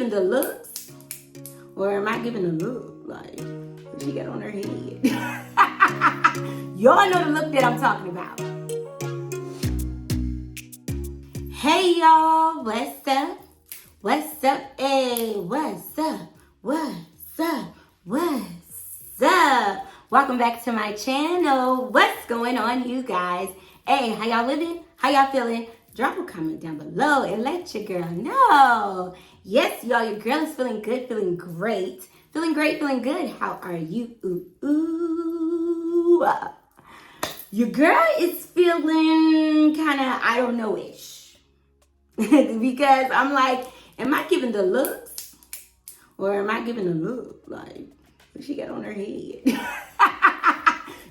giving the looks? Or am I giving the look? Like, what she got on her head? Y'all know the look that I'm talking about. Hey y'all, what's up? What's up? Hey, what's up? What's up? What's up? Welcome back to my channel. What's going on, you guys? Hey, how y'all living? How y'all feeling? Drop a comment down below and let your girl know. Yes, y'all, your girl is feeling good, feeling great. Feeling great, feeling good. How are you? Ooh. Your girl is feeling kind of, I don't know-ish. Because I'm like, am I giving the looks? Or am I giving the look? Like, what she got on her head?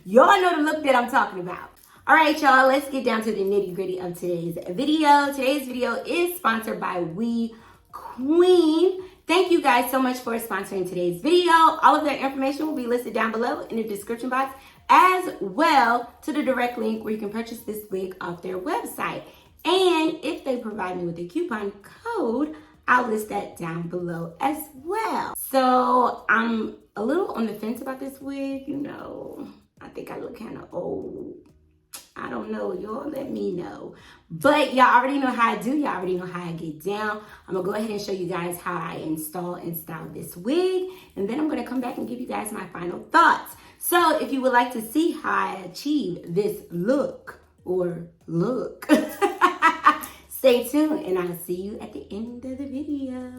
Y'all know the look that I'm talking about. All right, y'all, let's get down to the nitty gritty of today's video. Today's video is sponsored by We Queen. Thank you guys so much for sponsoring today's video. All of their information will be listed down below in the description box, as well to the direct link where you can purchase this wig off their website. And if they provide me with a coupon code, I'll list that down below as well. So I'm a little on the fence about this wig. You know, I think I look kind of old. I don't know, y'all let me know. But y'all already know how I do. Y'all already know how I get down. I'm gonna go ahead and show you guys how I install and style this wig. And then I'm gonna come back and give you guys my final thoughts. So if you would like to see how I achieve this look or look, stay tuned and I'll see you at the end of the video.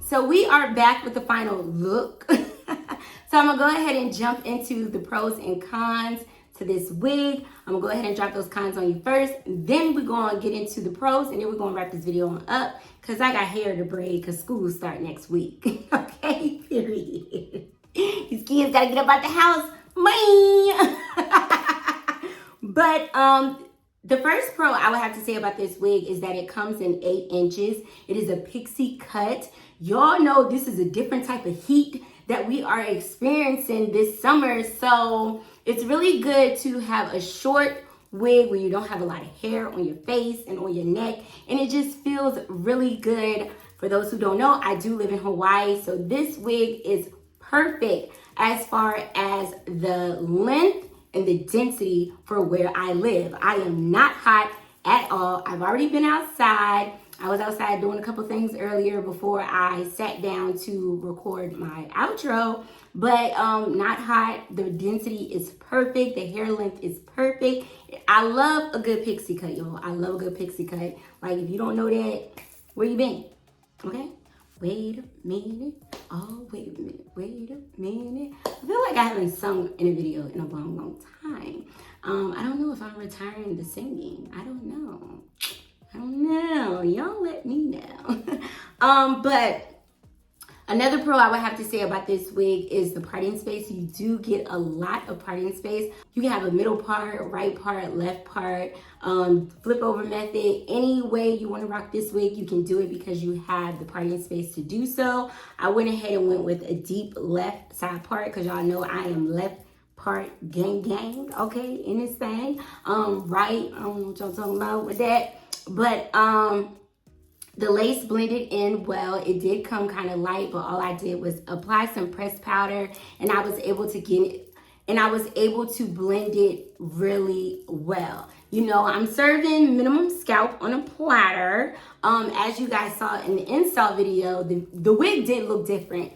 So we are back with the final look. So I'm gonna go ahead and jump into the pros and cons to this wig. I'm gonna go ahead and drop those cons on you first. Then we're gonna get into the pros and then we're gonna wrap this video on up because I got hair to braid because school start next week. Okay, period. These kids gotta get up out the house. But the first pro I would have to say about this wig is that it comes in 8 inches. It is a pixie cut. Y'all know this is a different type of heat that we are experiencing this summer. So it's really good to have a short wig where you don't have a lot of hair on your face and on your neck. And it just feels really good. For those who don't know, I do live in Hawaii. So this wig is perfect as far as the length and the density for where I live. I am not hot at all. I've already been outside. I was outside doing a couple things earlier before I sat down to record my outro, but not hot. The density is perfect. The hair length is perfect. I love a good pixie cut, y'all. I love a good pixie cut. Like, if you don't know that, where you been? Okay? Wait a minute. Oh, wait a minute. Wait a minute. I feel like I haven't sung in a video in a long, long time. I don't know if I'm retiring to singing. I don't know. Y'all let me know. But another pro I would have to say about this wig is the parting space. You do get a lot of parting space. You can have a middle part, right part, left part, flip over method. Any way you want to rock this wig, you can do it because you have the parting space to do so. I went ahead and went with a deep left side part because y'all know I am left part gang, okay, in this thing. Right, I don't know what y'all talking about with that. But The lace blended in well. It did come kind of light, but all I did was apply some pressed powder, and I was able to get it, and I was able to blend it really well. You know, I'm serving minimum scalp on a platter. As you guys saw in the install video, the wig did look different.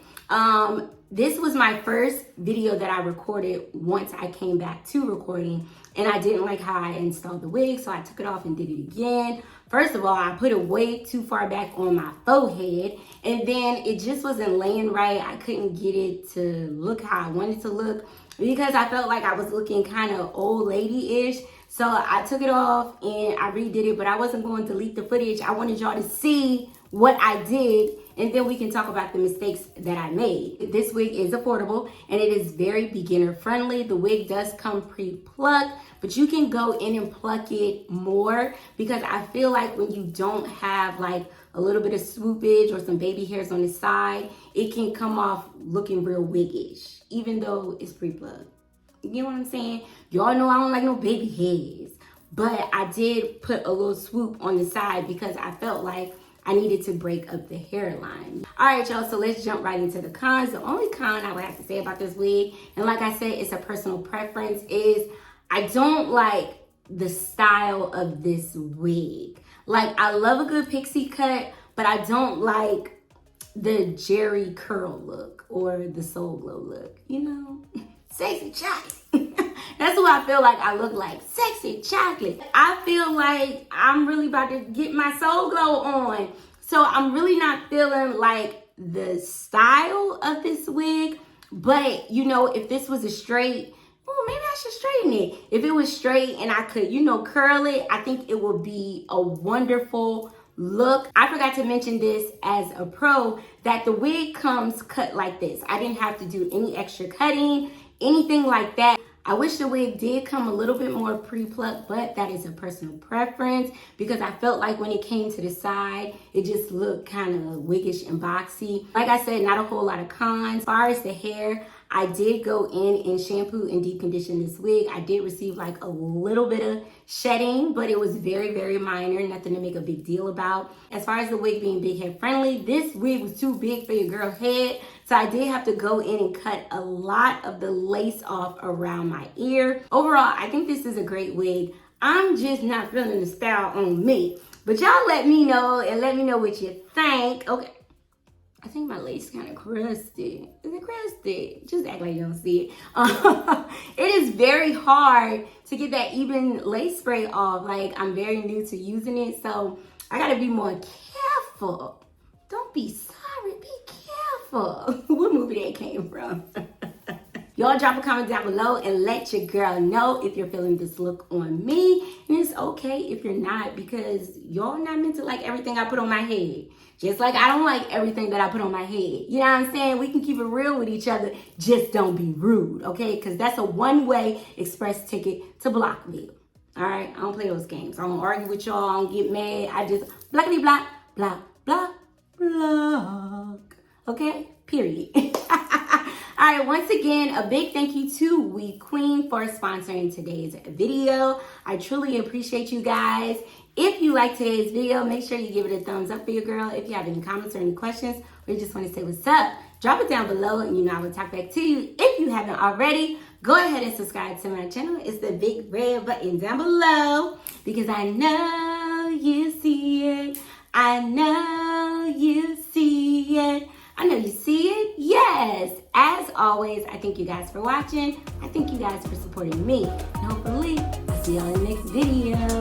This was my first video that I recorded once I came back to recording, and I didn't like how I installed the wig, so I took it off and did it again. First of all, I put it way too far back on my forehead, and then it just wasn't laying right. I couldn't get it to look how I wanted to look because I felt like I was looking kind of old lady-ish. So I took it off and I redid it, but I wasn't going to delete the footage. I wanted y'all to see what I did, and then we can talk about the mistakes that I made. This wig is affordable and it is very beginner friendly. The wig does come pre-plucked, but you can go in and pluck it more because I feel like when you don't have like a little bit of swoopage or some baby hairs on the side, it can come off looking real wiggish, even though it's pre-plucked. You know what I'm saying? Y'all know I don't like no baby hairs, but I did put a little swoop on the side because I felt like I needed to break up the hairline. All right, y'all, so let's jump right into the cons. The only con I would have to say about this wig, and like I said, it's a personal preference, is I don't like the style of this wig. Like, I love a good pixie cut, but I don't like the Jerry curl look or the Soul Glow look, you know? Sexy chocolate. That's what I feel like I look like. Sexy chocolate. I feel like I'm really about to get my Soul Glow on. So I'm really not feeling like the style of this wig. But, you know, if this was a straight, oh, maybe I should straighten it. If it was straight and I could, you know, curl it, I think it would be a wonderful look. I forgot to mention this as a pro, that the wig comes cut like this. I didn't have to do any extra cutting, anything like that. I wish the wig did come a little bit more pre-plucked, but that is a personal preference because I felt like when it came to the side, it just looked kind of wiggish and boxy. Like I said, not a whole lot of cons. As far as the hair, I did go in and shampoo and deep condition this wig. I did receive like a little bit of shedding, but it was very, very minor, nothing to make a big deal about. As far as the wig being big head friendly, this wig was too big for your girl head. So I did have to go in and cut a lot of the lace off around my ear. Overall, I think this is a great wig. I'm just not feeling the style on me. But y'all let me know and let me know what you think. Okay. I think my lace is kind of crusty. Is it crusty? Just act like you don't see it. It is very hard to get that even lace spray off. Like, I'm very new to using it, so I gotta be more careful. Don't be sorry, be careful. What movie that came from? Y'all drop a comment down below and let your girl know if you're feeling this look on me. And it's okay if you're not, because y'all not meant to like everything I put on my head. Just like I don't like everything that I put on my head. You know what I'm saying? We can keep it real with each other. Just don't be rude, okay? Because that's a one-way express ticket to BlockVILLE. All right? I don't play those games. I don't argue with y'all. I don't get mad. I just blockity block, block, block, block. Okay? Period. All right, once again, a big thank you to We Queen for sponsoring today's video. I truly appreciate you guys. If you like today's video, make sure you give it a thumbs up for your girl. If you have any comments or any questions, or you just want to say what's up, drop it down below and you know I will talk back to you. If you haven't already, go ahead and subscribe to my channel. It's the big red button down below because I know you see it. I know you see it. I know you see it. Yes. As always, I thank you guys for watching. I thank you guys for supporting me. And hopefully, I'll see y'all in the next video.